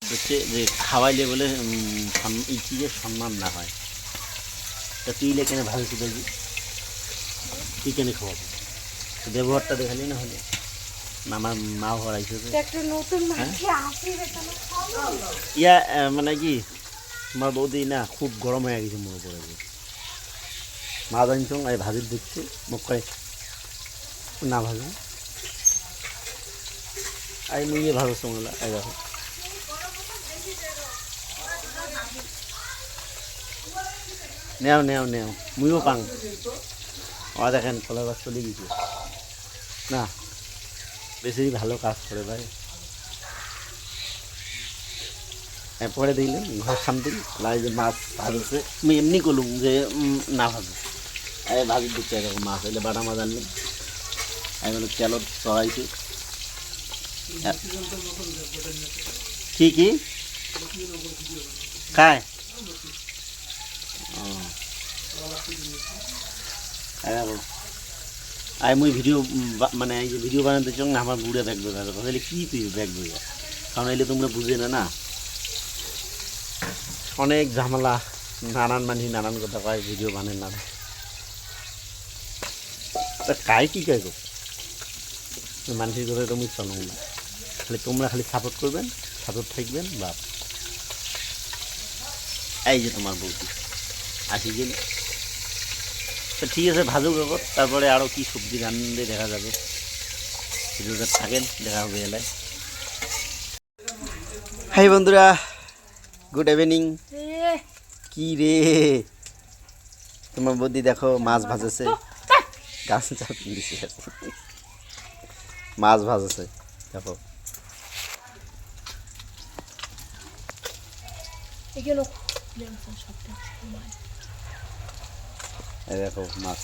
হচ্ছে যে খাওয়াইলে বলে এই চিজের সম্মান না হয়। তা তুই কেন ভাবিস দেখবি তুই কেন খাওয়াবি? ব্যবহারটা দেখালি না হলে না আমার মা হরাইছে ইয়া মানে কি তোমার বৌদি না খুব গরম হয়ে গেছে মনে পড়ে যে মা জানছ এই ভাজির দেখছি মোক কয় না ভাজো আই মুইয়ে ভাজো সঙ্গলা এই দেখো নেও নেও নেও মুইও পাং ও দেখেন কলার গাছ চলে গেছে না বেশি ভালো কাজ করে ভাই পরে দেখলেন ঘর শান্তি লাগে যে মাছ ভাজছে আমি এমনি করলুম যে না ভাজো এই ভাজির দিচ্ছে এরকম মাছ এলে বাটা মাছ আনলেন এগুলো তেলত চড়াইছে কি কি খায় আই মুই ভিডিও মানে এই যে ভিডিও বানাতে চাও না আমার বুড়ে ব্যাগ বই ভালো তাহলে কী তুই ব্যাগ বই কারণ এলে তোমরা বুঝে না না অনেক ঝামেলা নানান মানুষ নানান কথা কয় ভিডিও বানেন না তা কাই কী কয় গো মানুষের কথা তো মুই চলো না খালি তোমরা খালি সাপোর্ট করবেন সাপোর্ট থাকবেন বা এই যে তোমার বৌদি আসি গেলে তো ঠিক আছে ভাজুক আগত তারপরে আরও কি সবজি রান্না দেখা যাবে ভিডিওটা থাকেন দেখা হবে এলায় হাই বন্ধুরা গুড ইভিনিং কি রে তোমার বৌদি দেখো মাছ ভাজেছে গাছ চাপিয়ে দিছে মাছ ভাজেছে দেখো দেখো মাছ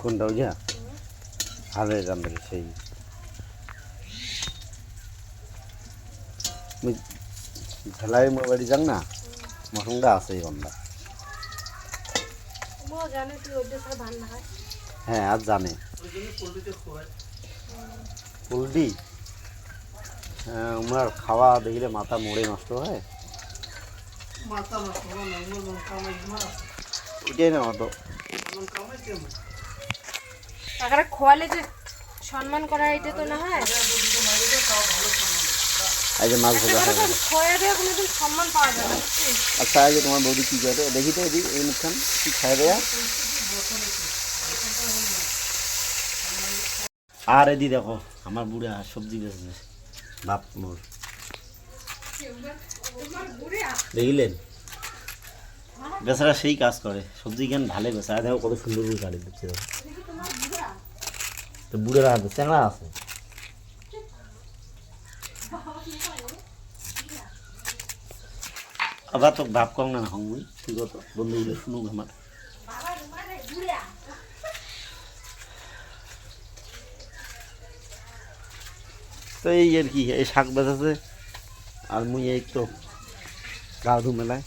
কোনটা বুঝা হালে রান্না সেই ঝালাই মোর বাড়ি যান না মশলা আছে এই গন্ধা হ্যাঁ আর জানে পোলট্রি হ্যাঁ আমার খাওয়া দেখলে মাথা মোড়ে নষ্ট হয় ওইটাই না অত খোয়ালে যে সম্মান করা এটা তো না হয় এই যে মাছ ভাজা সম্মান পাওয়া যায় না আচ্ছা এই যে তোমার বৌদি কী করে দেখি তো এদিক এই মুখখান কি খায় দেয়া আর এদি দেখো আমার বুড়া সবজি বেচছে বাপ মোর দেখিলেন বেচারা সেই কাজ করে সবজি কেন ভালো বেচা দেখো কত সুন্দর করে গাড়ি দিচ্ছে তো বুড়ের হাতে চ্যাংড়া আছে আবার তো ভাব কম না হংবই ঠিক আছে বন্ধুগুলো শুনুক আমার তো এই আর কি এই শাক বেচাছে আর মুই এই তো গা ধু মেলায়